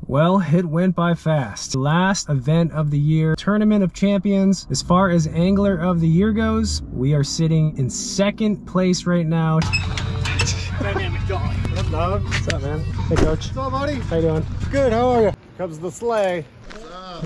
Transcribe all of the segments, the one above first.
Well, it went by fast. Last event of the year, Tournament of Champions. As far as Angler of the Year goes, we are sitting in second place right now. Dynamic dog. What up, dog? What's up, man? Hey, Coach. What's up, buddy? How you doing? Good, how are you? Comes the sleigh.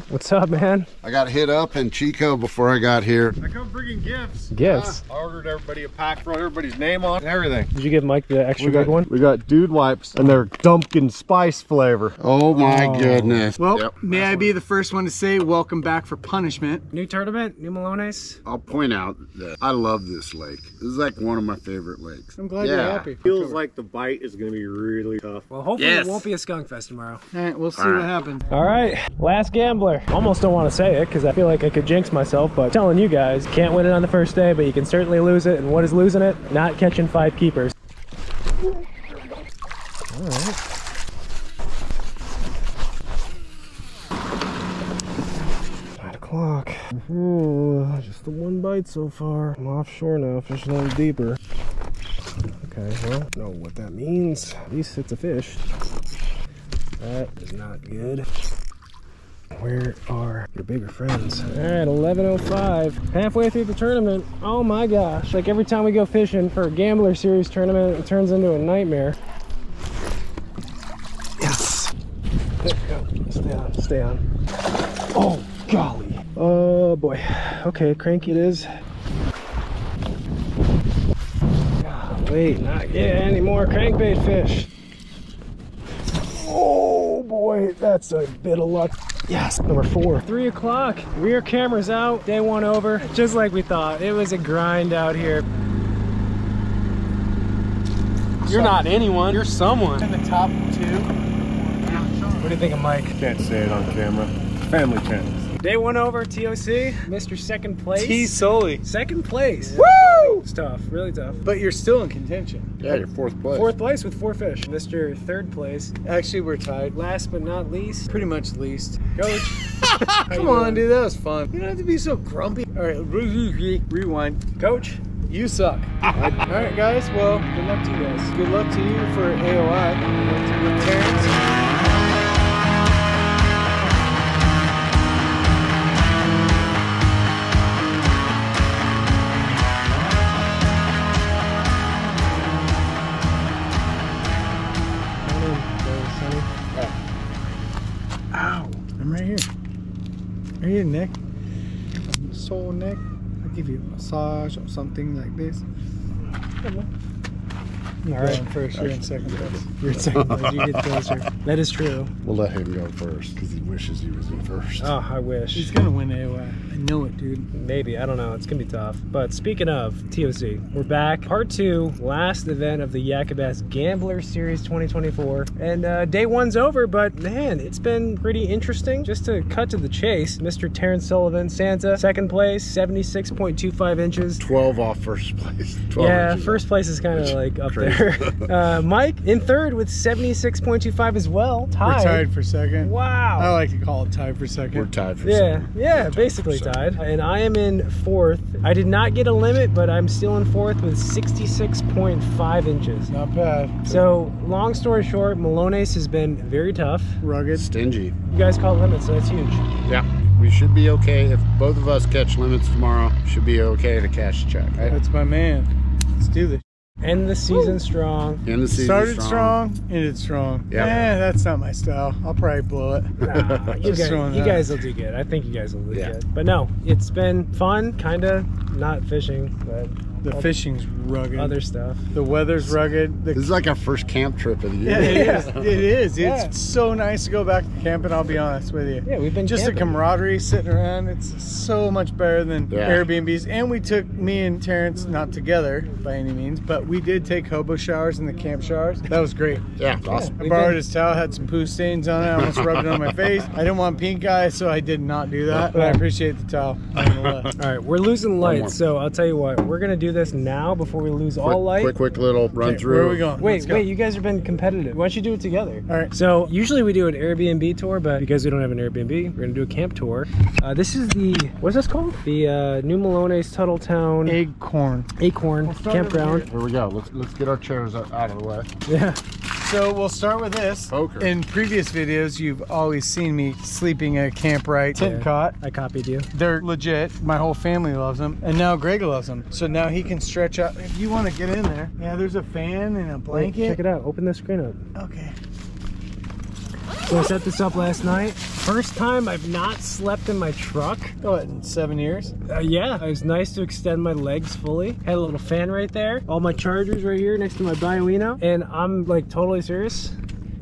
What's up, man? I got hit up in Chico before I got here. I come bringing gifts. Gifts? I ordered everybody a pack, wrote everybody's name on it, and everything. Did you give Mike the extra big one? We got dude wipes, and they're dumpkin spice flavor. Oh my goodness. Well, Yep. may I be the first one to say welcome back for punishment. New tournament, new Malones. I'll point out that I love this lake. This is like one of my favorite lakes. I'm glad you're happy. Feels like the bite is going to be really tough. Well, hopefully Yes. it won't be a skunk fest tomorrow. All right, we'll see what happens. All right, last gambler. Almost don't want to say it because I feel like I could jinx myself, but telling you guys, can't win it on the first day, but you can certainly lose it. And what is losing it? Not catching 5 keepers. All right. 9 o'clock. Just the one bite so far. I'm offshore now, fishing a little deeper. Okay, well, know what that means. At least it's a fish. That is not good. Where are your bigger friends? All right, 11:05. Halfway through the tournament. Oh my gosh. Like every time we go fishing for a Gambler Series tournament, it turns into a nightmare. Yes. There we go. Stay on, stay on. Oh, golly. Oh boy. Okay, crank it is. Wait, not get any more crankbait fish. Oh boy, that's a bit of luck. Yes, number 4. 3 o'clock. Rear camera's out. Day 1 over. Just like we thought. It was a grind out here. You're not anyone. You're someone. In the top 2. What do you think of Mike? Can't say it on camera. Family channels. Day 1 over, TOC. Mr. Second Place. T solely. Second place. Woo! It's tough. Really tough. But you're still in contention. Yeah, you're 4th place. 4th place with 4 fish. Mr. Third Place. Actually, we're tied. Last but not least, Pretty much least. Coach. Come on, dude. That was fun. You don't have to be so grumpy. All right, rewind. Coach. You suck. All right, guys. Well, Good luck to you guys. good luck to you for AOI. Good luck to you with Terrence. Ow. I'm right here. Right here, Nick. So, Nick, I'll give you a massage or something like this. All right. First, you're in second place. You're in second place. You get closer. That is true. We'll let him go first because he wishes he was in first. Oh, I wish. He's gonna win AOI. I know it, dude. Maybe, I don't know, it's gonna be tough. But speaking of TOC, we're back. Part 2, last event of the YABG Gambler Series 2024. And day 1's over, but man, it's been pretty interesting. Just to cut to the chase, Mr. Terrence Sullivan, Santa, second place, 76.25 inches. 12 off first place. 12 Yeah, inches first off. place is kind of like up Crazy. there. Mike in third with 76.25 as well. Tied. We're tied for second. Wow. I like to call it tied for second. We're tied for Yeah, second. yeah, basically tied. And I am in 4th. I did not get a limit, but I'm still in 4th with 66.5 inches. Not bad. So, long story short, Malones has been very tough. Rugged. Stingy. You guys caught limits, so that's huge. Yeah. We should be okay. If both of us catch limits tomorrow, should be okay to cash a check. Right? That's my man. Let's do this. End the season strong. In the season Started strong, ended strong. Yeah. Yeah, that's not my style. I'll probably blow it. Nah, you Just throwing that. guys will do good. I think you guys will do Yeah. good. But no, it's been fun, kind of not fishing, but The fishing's rugged. other stuff. The weather's rugged. This is like our first camp trip of the year. Yeah, it is. It is. Yeah. It's so nice to go back to camping, I'll be honest with you. Yeah, we've been Just camping. the camaraderie sitting around, it's so much better than Yeah. Airbnbs. And we took, me and Terrence, not together by any means, but we did take hobo showers in the camp showers. That was great. Yeah, it's awesome. I borrowed his towel, had some poo stains on it. I almost rubbed it on my face. I didn't want pink eye, so I did not do that. But I appreciate the towel. Nonetheless. All right, we're losing more. lights, so I'll tell you what, we're gonna do this now before we lose all light. Quick little run Okay, through. where are we going? Let's Wait, go. you guys have been competitive. Why don't you do it together? All right. So usually we do an Airbnb tour, but because we don't have an Airbnb, we're gonna do a camp tour. This is the, what's this called? The New Malones Tuttletown Acorn. Acorn start Campground. Here we go. Let's get our chairs out of the way. Yeah. So we'll start with this. Poker. In previous videos, you've always seen me sleeping at Camp Right tent cot. I copied you. They're legit. My whole family loves them, and now Greg loves them. So now he can stretch out. If you want to get in there, yeah, there's a fan and a blanket. Wait, check it out. Open the screen up. Okay. So I set this up last night. First time I've not slept in my truck. What, in 7 years? Yeah, it was nice to extend my legs fully. Had a little fan right there. All my chargers right here next to my Bioino. And I'm like totally serious.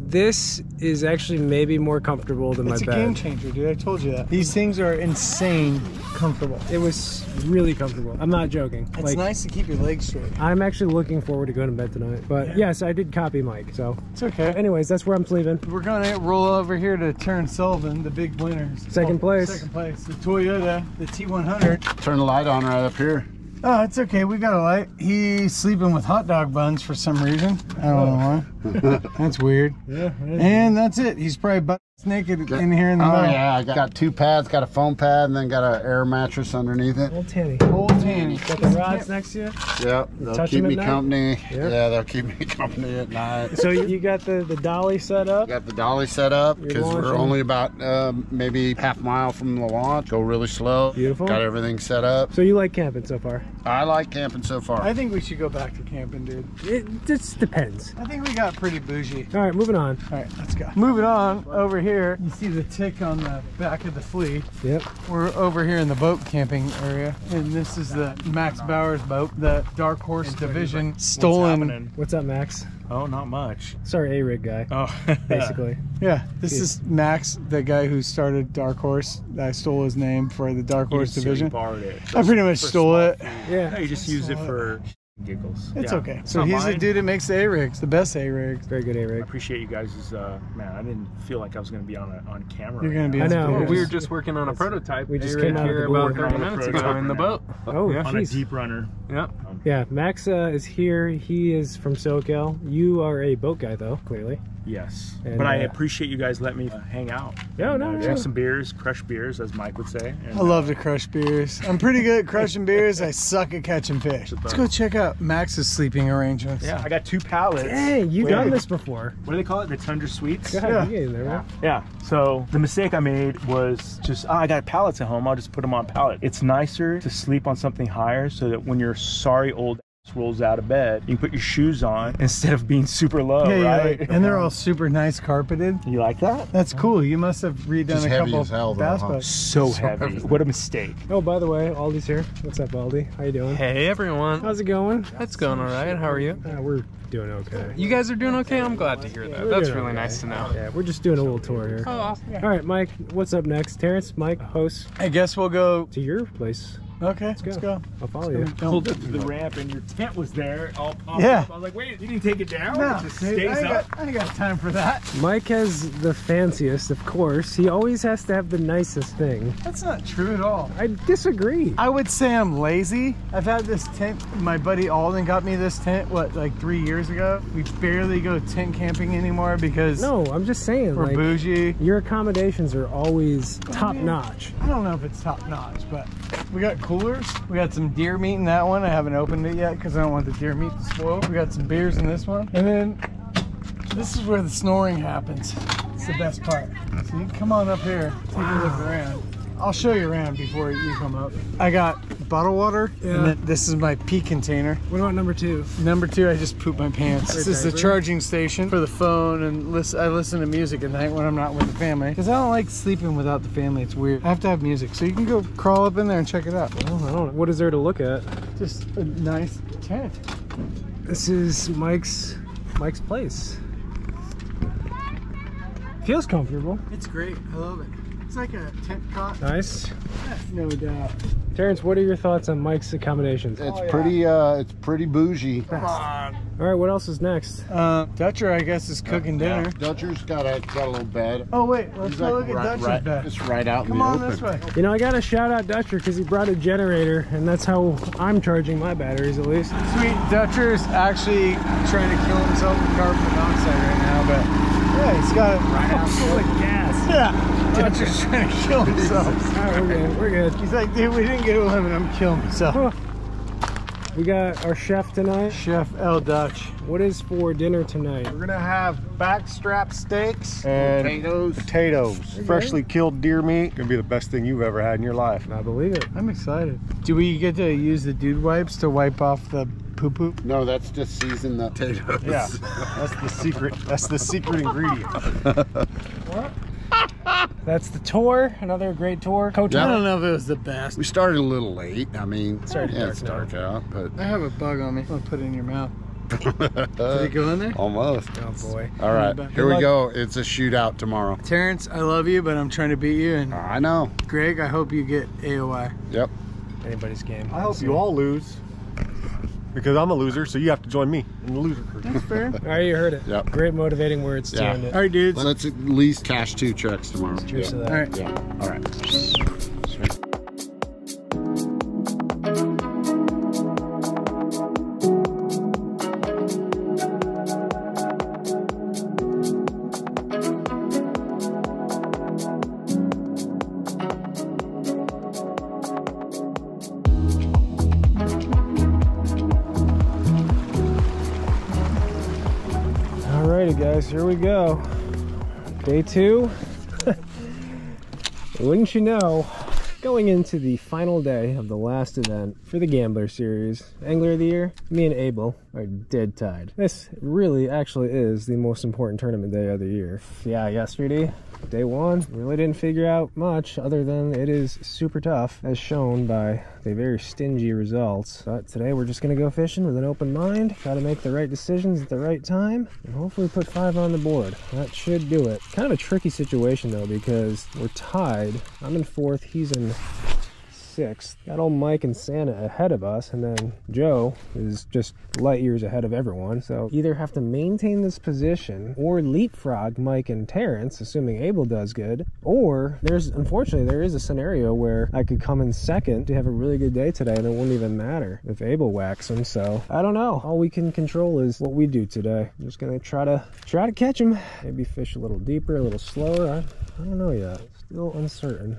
This is actually maybe more comfortable than my bed. It's a game changer, dude. I told you that. These things are insane comfortable. It was really comfortable. I'm not joking. It's nice to keep your legs straight. I'm actually looking forward to going to bed tonight. But yes, I did copy Mike, so. It's okay. Anyways, that's where I'm sleeping. We're gonna roll over here to Turn Sullivan, the big winners. Second place. Second place. The Toyota, the T100. Turn the light on right up here. Oh, it's okay. We got a light. He's sleeping with hot dog buns for some reason. I don't know why. That's weird. Yeah. And that's it. He's probably butt naked in here in the middle. Oh yeah, I got 2 pads, got a foam pad, and then got an air mattress underneath it. Old Tanny. Old Tanny. Got the rods next to you? Yep, they'll Touch keep them me at night? company. Yep. Yeah, they'll keep me company at night. So you got the dolly set up? Got the dolly set up You're because we're launching. only about maybe half mile from the launch. Go really slow. Beautiful. Got everything set up. So you like camping so far? I like camping so far. I think we should go back to camping, dude. It just depends. I think we got pretty bougie. All right, moving on. All right, let's go. Moving on over here. You see the tick on the back of the flea. Yep. We're over here in the boat camping area, and this is the Max Bauer's boat, the Dark Horse Division stolen. What's up, Max? Oh, not much. Sorry, A-Rig guy, Oh, basically. Yeah, this is Max, the guy who started Dark Horse. I stole his name for the Dark Horse Division. Borrowed it. I pretty much stole it. Yeah. You just use it for giggles. It's Yeah. okay. So not he's the mine. dude that makes the A-rigs, the best A-rigs. Very good, I A-Rig. appreciate you guys. Man, I didn't feel like I was going to be on camera. You're gonna be I on know. speakers. We were just working on a prototype. We just They were came out of here the about blue. 30 minutes ago in the boat. Oh, On a jeez. deep runner. Yeah. Yeah, Max is here. He is from SoCal. You are a boat guy, though, clearly. Yes. And, But I appreciate you guys letting me hang out. No, And, no, no. drink some beers, crush beers, as Mike would say. And, I love to crush beers. I'm pretty good at crushing beers. I suck at catching fish. Let's go check out Max's sleeping arrangements. Yeah, I got 2 pallets. Hey, you've Wait, done this before. What do they call it? The Tundra Sweets? Go ahead, you get in there, man. Yeah. So the mistake I made was just, I got pallets at home. I'll just put them on pallet. It's nicer to sleep on something higher so that when your sorry old ass rolls out of bed, you can put your shoes on instead of being super low, right? And they're all super nice carpeted. You like that? That's cool. You must have redone Just a heavy couple as hell, though, bass huh? boats. So heavy. What a mistake. Oh, by the way, Aldi's here. What's up, Aldi? How you doing? Hey everyone, How's it going? it's going all right. How are you? We're doing okay. You guys are doing okay? I'm glad to hear that. We're That's doing really okay. nice to know. Yeah, we're just doing a little tour here. Oh, awesome. All right, Mike, what's up next? Terrence, Mike, host I guess we'll go. to your place. Okay, let's go. I'll follow you. Pulled up to the ramp and your tent was there, all popped Yeah. up. I was like, wait, you didn't take it down? No, It just dude, stays up. I ain't got time for that. Mike has the fanciest, of course. He always has to have the nicest thing. That's not true at all. I disagree. I would say I'm lazy. I've had this tent. My buddy Alden got me this tent, what, like 3 years ago? We barely go tent camping anymore because No, I'm just saying, we're like, bougie. your accommodations are always top notch. I don't know if it's top notch, but we got coolers. We got some deer meat in that one. I haven't opened it yet because I don't want the deer meat to spoil. We got some beers in this one. And then this is where the snoring happens. It's the best part. So you can come on up here, take a look around. I'll show you around before you come up. I got bottled water, and then this is my pee container. What about number 2? Number 2, I just pooped my pants. This is the charging station for the phone, and I listen to music at night when I'm not with the family. Because I don't like sleeping without the family, it's weird. I have to have music, so you can go crawl up in there and check it out. Well, I don't know. What is there to look at? Just a nice tent. This is Mike's place. Feels comfortable. It's great, I love it. It's like a tent cot. Nice. No doubt. Terrence, what are your thoughts on Mike's accommodations? It's pretty bougie. All right, what else is next? Dutcher, I guess, is cooking dinner. Dutcher's got a little bed. Oh wait, let's He's go like look at Dutcher's right, bed. It's right out Come in the on open. this way. You know, I gotta shout out Dutcher because he brought a generator, and that's how I'm charging my batteries, at least. Sweet Dutcher's actually trying to kill himself with carbon monoxide right now, but yeah, he's got it right out Full of gas. Yeah, Dutcher's trying to kill himself. All right, we're good. We're good. He's like, dude, we didn't get with him and I'm killing myself. We got our chef tonight. Chef El Dutch. What is for dinner tonight? We're gonna have backstrap steaks and potatoes. Freshly killed deer meat. Gonna be the best thing you've ever had in your life. I believe it. I'm excited. Do we get to use the dude wipes to wipe off the poo-poo? No, that's just season the potatoes. Yeah, that's the secret. That's the secret ingredient. That's the tour. Another great tour. I don't know if it was the best. We started a little late. I mean, Started dark it's now. dark out, but I have a bug on me. I'll put it in your mouth. Did it go in there? almost. Oh boy. All right, Good here we luck. go. It's a shootout tomorrow. Terrence, I love you, but I'm trying to beat you. And I know. Greg, I hope you get AOI. Yep. Anybody's game. I hope you all lose. Because I'm a loser, so you have to join me in the loser crew. That's fair. All right, you heard it. Yep. Great motivating words to Yeah. end it. All right, dudes. Let's at least cash 2 checks tomorrow. Cheers to that. All right. Yeah. All right. Sweet. Alrighty guys, here we go. Day 2. Wouldn't you know, going into the final day of the last event for the Gambler series, Angler of the Year, me and Abel are dead tied. This really actually is the most important tournament day of the year. Yeah, yesterday, day 1, really didn't figure out much other than it is super tough, as shown by the very stingy results. But today we're just gonna go fishing with an open mind, try to make the right decisions at the right time, and hopefully put 5 on the board. That should do it. Kind of a tricky situation though, because we're tied. I'm in 4th, he's in 6th. Got old Mike and Santa ahead of us, and then Joe is just light years ahead of everyone. So either have to maintain this position or leapfrog Mike and Terrence, assuming Abel does good, or unfortunately there is a scenario where I could come in 2nd to have a really good day today and it wouldn't even matter if Abel whacks him. So I don't know. All we can control is what we do today. I'm just gonna try to catch him. Maybe fish a little deeper, a little slower. I don't know yet. Still uncertain.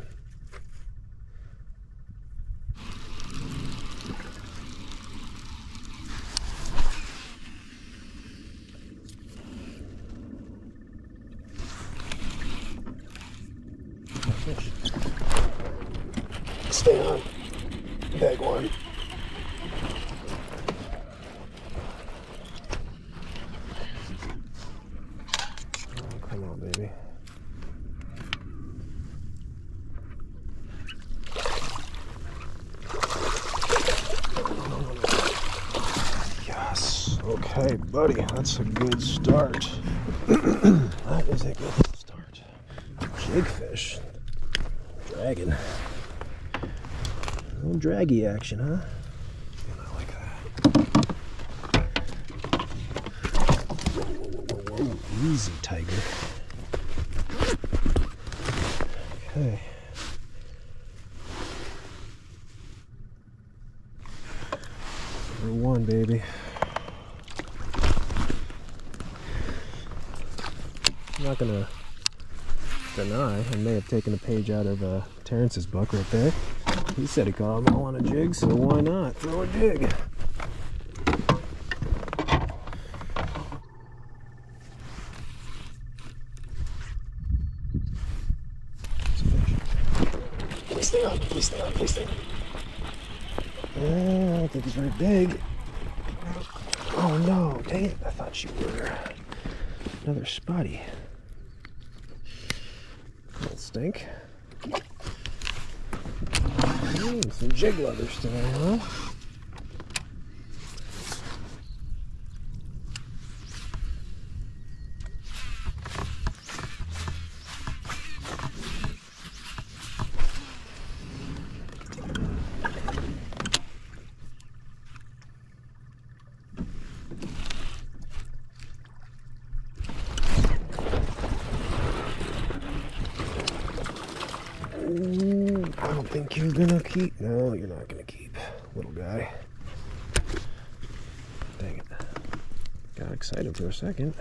Stay on. Big one. Oh, come on, baby. Yes. Okay, buddy. That's a good start. That is a good start. Jigfish. Dragon. A little draggy action, huh? I like that. Whoa, whoa, whoa, whoa. Easy, tiger. Okay. Number 1, baby. I'm not gonna deny I may have taken a page out of Terrence's book right there. He said he caught them all on a jig, so why not throw a jig? Please stay on, please stay on, please stay on. I don't think he's very big. Oh no, dang it, I thought you were another spotty. That'll stink. Some jig leathers today, huh? I don't think you're gonna keep. No, you're not gonna keep, little guy. Dang it. Got excited for a second.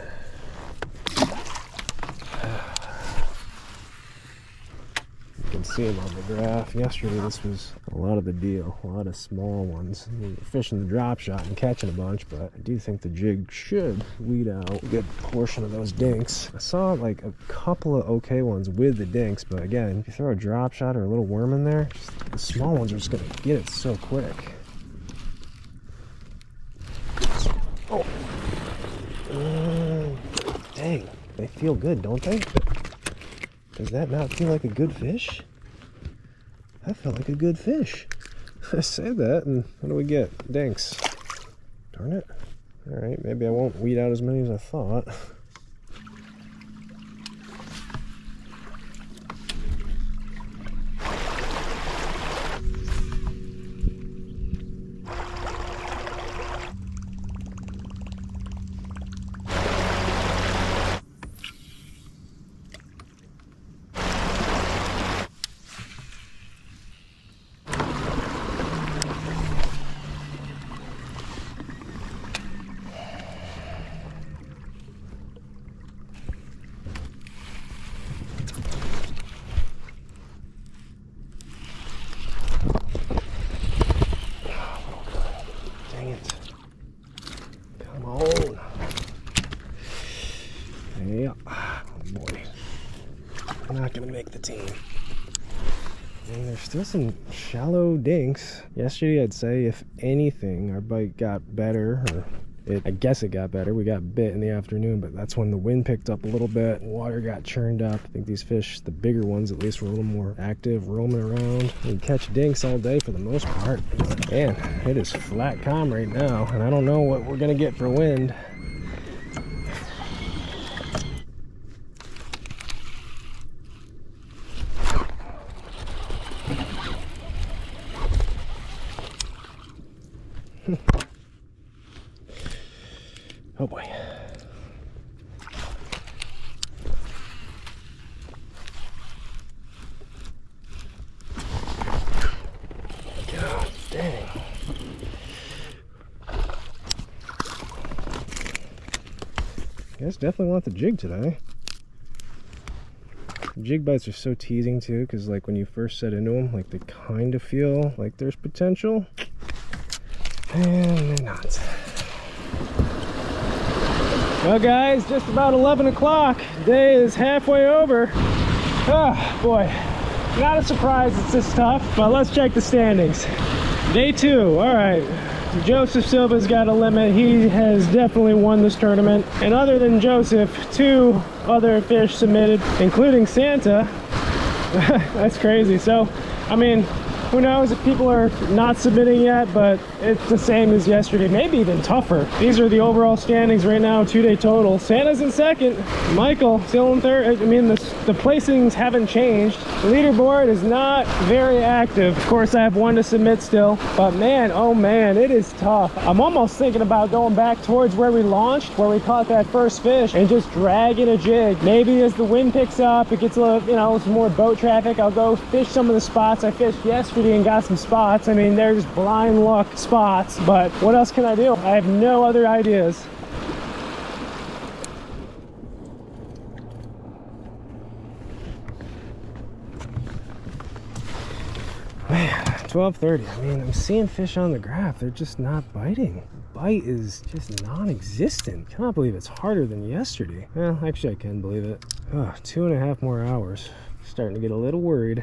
You can see them on the graph. Yesterday, this was a lot of the deal. A lot of small ones. Fishing the drop shot and catching a bunch, but I do think the jig should weed out a good portion of those dinks. I saw like a couple of okay ones with the dinks, but again, if you throw a drop shot or a little worm in there, the small ones are just gonna get it so quick. Oh. Dang, they feel good, don't they? Does that not feel like a good fish? That felt like a good fish. I said that, and what do we get? Dinks. Darn it. Alright, maybe I won't weed out as many as I thought. Yeah, oh boy, I'm not gonna make the team. And there's still some shallow dinks. Yesterday, I'd say if anything, our bite got better, or I guess it got better. We got bit in the afternoon, but that's when the wind picked up a little bit, water got churned up. I think these fish, the bigger ones at least, were a little more active, roaming around. We catch dinks all day for the most part. Man, it is flat calm right now, and I don't know what we're gonna get for wind. Oh boy. God dang. You guys definitely want the jig today. Jig bites are so teasing too, because like when you first set into them, like they kind of feel like there's potential, and they're not. Well guys, just about 11 o'clock. Day is halfway over. Oh boy, not a surprise it's this tough, but let's check the standings. Day 2, all right. Joseph Silva's got a limit. He has definitely won this tournament. And other than Joseph, 2 other fish submitted, including Santa. That's crazy. So, I mean, who knows if people are not submitting yet, but it's the same as yesterday, maybe even tougher. These are the overall standings right now, 2-day total. Santa's in second, Michael still in third. I mean, the placings haven't changed. The leaderboard is not very active. Of course, I have 1 to submit still, but man, oh man, it is tough. I'm almost thinking about going back towards where we launched, where we caught that first fish, and just dragging a jig. Maybe as the wind picks up, it gets a little, you know, some more boat traffic, I'll go fish some of the spots I fished yesterday and got some spots. I mean, they're just blind luck spots, but what else can I do? I have no other ideas. Man, 12:30. I mean, I'm seeing fish on the graph. They're just not biting. Bite is just non-existent. Cannot believe it's harder than yesterday. Well, actually, I can believe it. Oh, 2.5 more hours. Starting to get a little worried.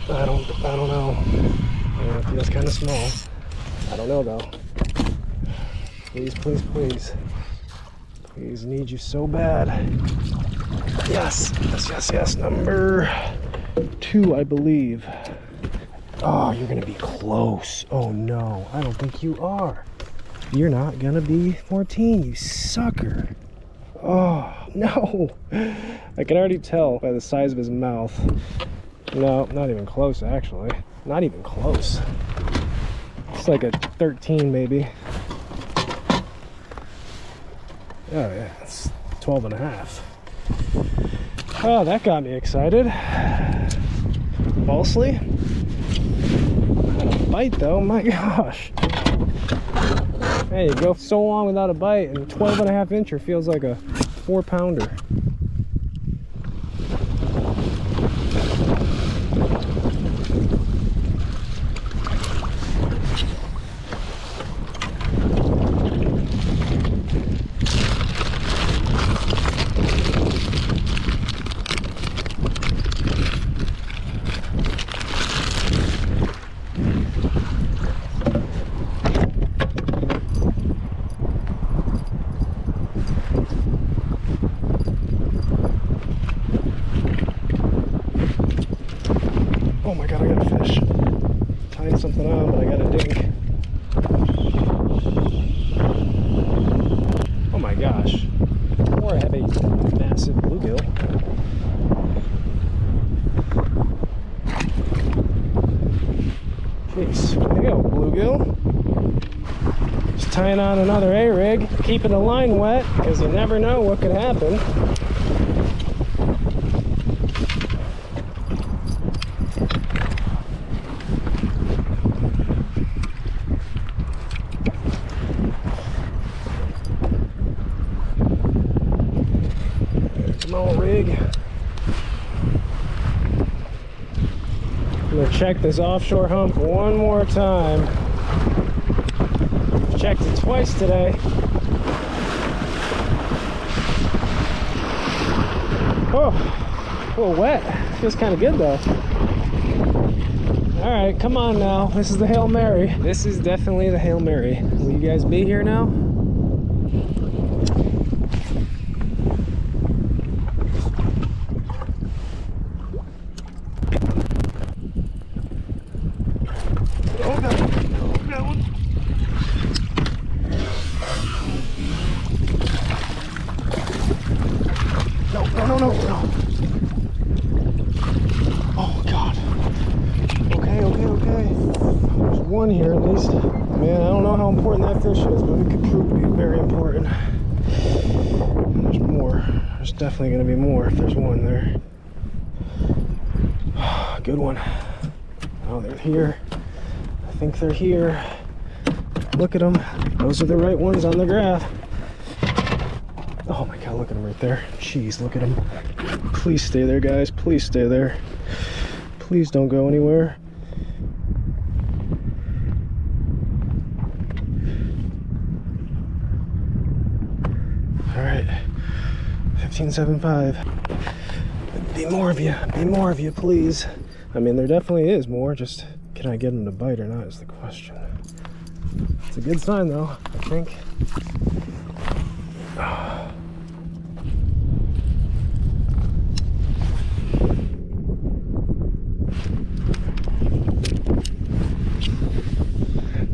I don't know. It feels kind of small. I don't know though. Please, please, please. Please, need you so bad. Yes, yes, yes, yes. Number 2, I believe. Oh, you're gonna be close. Oh no, I don't think you are. You're not gonna be 14, you sucker. Oh, no. I can already tell by the size of his mouth. No, not even close, actually. Not even close. It's like a 13, maybe. Oh, yeah, it's 12 and a half. Oh, that got me excited. Falsely. Not a bite though, my gosh. Hey, you go so long without a bite, and 12 and a half incher feels like a 4-pounder. Oh my god, I got a fish. Tying something on, but I got a dink. Oh my gosh. Or I have a massive bluegill. Jeez, there you go, bluegill. Just tying on another A-rig, keeping the line wet, because you never know what could happen. Rig. I'm gonna check this offshore hump one more time. I've checked it twice today. Oh, a little wet. Feels kind of good though. All right, come on now. This is the Hail Mary. This is definitely the Hail Mary. Will you guys be here now? No. Oh god. Okay. There's one here at least. Man, I don't know how important that fish is, but it could prove to be very important. And there's more. There's definitely going to be more if there's one there. Good one. Oh, they're here. I think they're here. Look at them. Those are the right ones on the graph. Oh my god, look at them right there. Jeez, look at them. Please stay there, guys. Please stay there. Please don't go anywhere. All right, 15.75. Be more of you. Be more of you, please. I mean, there definitely is more. Just can I get them to bite or not is the question. It's a good sign, though, I think.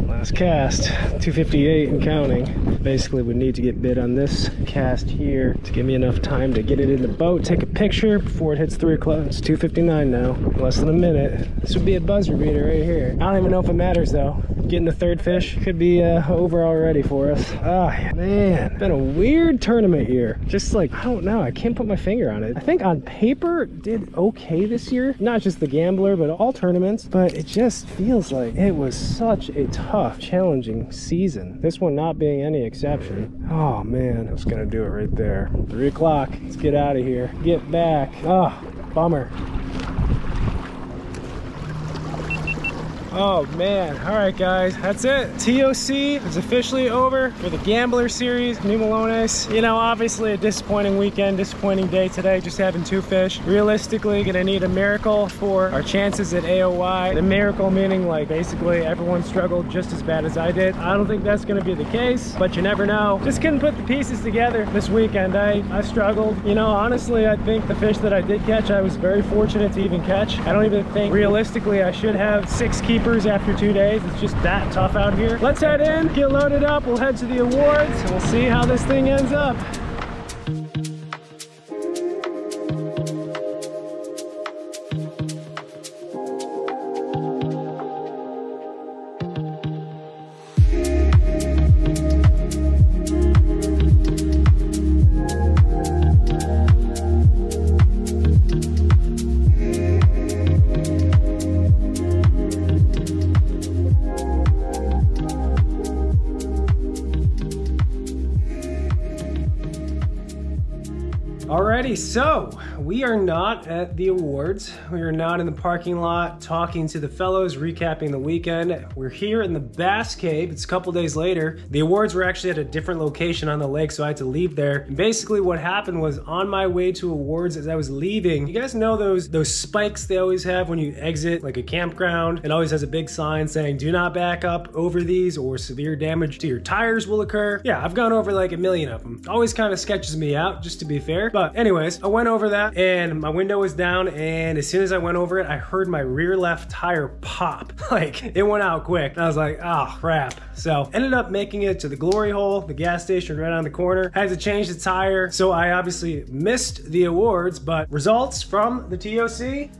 Last cast, 258 and counting. Basically, we need to get bid on this cast here to give me enough time to get it in the boat, take a picture before it hits 3 o'clock. It's 2:59 now, less than a minute. This would be a buzzer beater right here. I don't even know if it matters though. Getting the third fish could be over already for us. Ah, man, been a weird tournament year. Just like, I don't know, I can't put my finger on it. I think on paper did okay this year, not just the Gambler, but all tournaments. But it just feels like it was such a tough, challenging season. This one not being any exception. Oh man, that's gonna do it right there. 3 o'clock. Let's get out of here. Get back. Oh, bummer. Oh man, all right guys, that's it. TOC is officially over for the Gambler series, New Melones. You know, obviously a disappointing weekend, disappointing day today, just having 2 fish. Realistically, gonna need a miracle for our chances at AOY. The miracle meaning like basically everyone struggled just as bad as I did. I don't think that's gonna be the case, but you never know. Just couldn't put the pieces together this weekend. I struggled. You know, honestly, I think the fish that I did catch, I was very fortunate to even catch. I don't even think realistically I should have 6 keepers after 2 days. It's just that tough out here. Let's head in, get loaded up, we'll head to the awards, and we'll see how this thing ends up. Alrighty, so we are not at the awards. We are not in the parking lot talking to the fellows, recapping the weekend. We're here in the Bass Cave. It's a couple days later. The awards were actually at a different location on the lake, so I had to leave there. And basically what happened was on my way to awards as I was leaving, you guys know those spikes they always have when you exit like a campground? It always has a big sign saying, do not back up over these or severe damage to your tires will occur. Yeah, I've gone over like a million of them. Always kind of sketches me out, just to be fair. But anyways, I went over that and my window was down, and as soon as I went over it, I heard my rear left tire pop. Like, it went out quick. I was like, oh crap. So ended up making it to the glory hole, the gas station right on the corner. Had to change the tire. So I obviously missed the awards, but results from the TOC,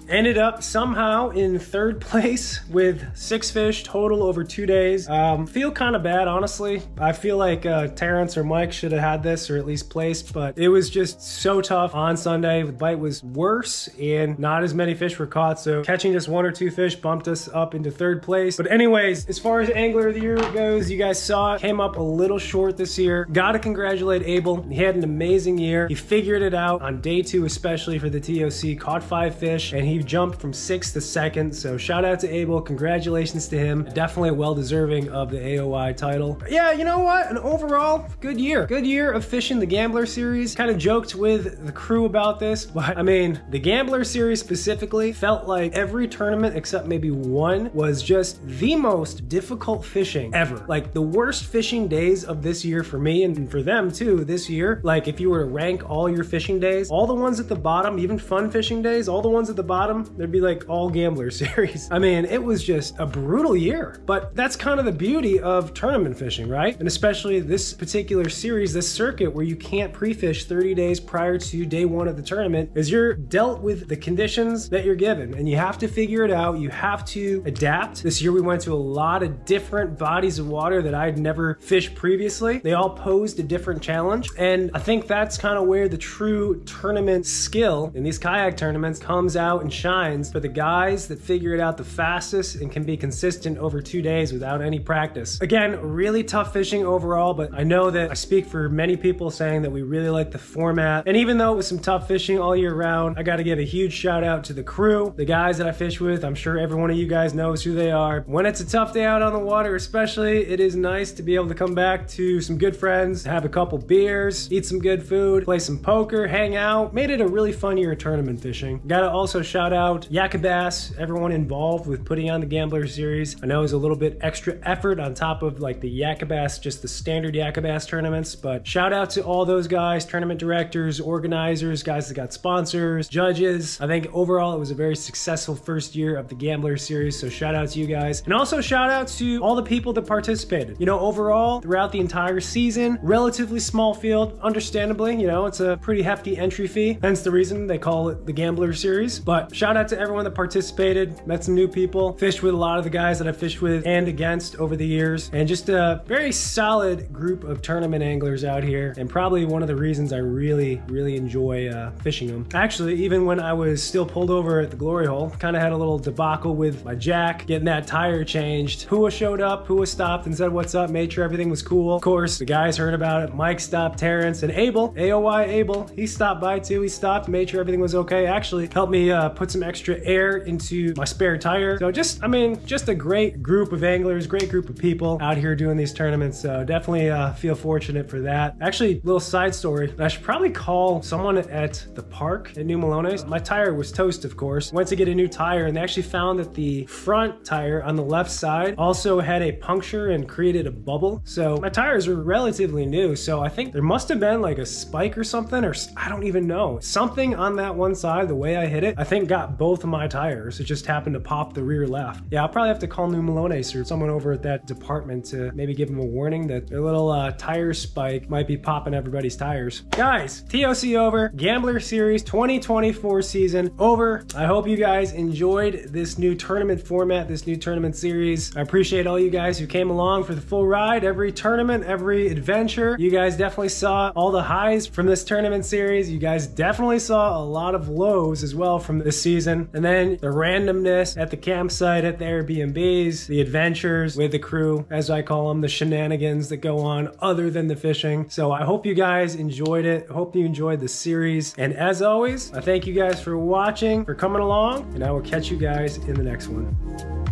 ended up somehow in 3rd place with 6 fish total over 2 days. Feel kind of bad, honestly. I feel like Terrence or Mike should have had this or at least placed, but it was just so tough on Sunday. The bite was worse and not as many fish were caught, so catching just 1 or 2 fish bumped us up into 3rd place. But anyways, as far as Angler of the Year goes, you guys saw it, came up a little short this year. Gotta congratulate Abel. He had an amazing year. He figured it out on day 2, especially for the TOC, caught 5 fish, and he jumped from 6th to 2nd. So shout out to Abel, congratulations to him. Definitely well deserving of the AOY title. But yeah, you know what? An overall good year. Good year of fishing the Gambler series. Kind of joked with the crew about this, but I mean, the Gambler series specifically felt like every tournament except maybe one was just the most difficult fishing ever. Like the worst fishing days of this year for me and for them too this year. Like if you were to rank all your fishing days, all the ones at the bottom, even fun fishing days, all the ones at the bottom, there'd be like all Gambler series. I mean, it was just a brutal year, but that's kind of the beauty of tournament fishing, right? And especially this particular series, this circuit where you can't pre-fish 30 days prior to day 1 of the tournament, is you're dealt with the conditions that you're given and you have to figure it out. You have to adapt. This year we went to a lot of different bodies of water that I'd never fished previously. They all posed a different challenge, and I think that's kind of where the true tournament skill in these kayak tournaments comes out and shines for the guys that figure it out the fastest and can be consistent over 2 days without any practice. Again, really tough fishing overall, but I know that I speak for many people saying that we really like the format. And even though it was some tough fishing all year round, I got to give a huge shout out to the crew, the guys that I fish with. I'm sure every one of you guys knows who they are. When it's a tough day out on the water especially, it is nice to be able to come back to some good friends, have a couple beers, eat some good food, play some poker, hang out. Made it a really fun year of tournament fishing. Gotta also shout out YABG, everyone involved with putting on the Gambler series. I know it was a little bit extra effort on top of like the YABG, just the standard YABG tournaments, but shout out to all those guys, tournament directors, organizers, guys that got sponsors, judges. I think overall it was a very successful first year of the Gambler series, so shout out to you guys. And also shout out to all the people that participated. You know, overall, throughout the entire season, relatively small field, understandably, you know, it's a pretty hefty entry fee, hence the reason they call it the Gambler series. But shout out to everyone that participated, met some new people, fished with a lot of the guys that I fished with and against over the years, and just a very solid group of tournament anglers out here, and probably one of the reasons I really enjoy fishing them. Actually, even when I was still pulled over at the glory hole, kind of had a little debacle with my jack, getting that tire changed. Hua showed up, Hua stopped and said what's up, made sure everything was cool. Of course, the guys heard about it. Mike stopped, Terrence, and Abel, AOY Abel, he stopped by too. He stopped, made sure everything was okay. Actually helped me put some extra air into my spare tire. So just, I mean, just a great group of anglers, great group of people out here doing these tournaments. So definitely feel fortunate for that. Actually, little side story, I should probably call someone at the park at New Melones. My tire was toast, of course. Went to get a new tire and they actually found that the front tire on the left side also had a puncture and created a bubble. So my tires were relatively new. So I think there must have been like a spike or something, or I don't even know. Something on that one side, the way I hit it, I think got both of my tires. It just happened to pop the rear left. Yeah, I'll probably have to call New Melones or someone over at that department to maybe give them a warning that their little tire spike might be popping everybody's tires. Guys, TOC over, Gambler Series 2024 season over. I hope you guys enjoyed this new tournament format, this new tournament series. I appreciate all you guys who came along for the full ride, every tournament, every adventure. You guys definitely saw all the highs from this tournament series. You guys definitely saw a lot of lows as well from this season. And then the randomness at the campsite, at the Airbnbs, the adventures with the crew, as I call them, the shenanigans that go on other than the fishing. So I hope you guys enjoyed it. I hope you enjoyed the series. And as always, I thank you guys for watching, for coming along, and I will catch you guys in the next one.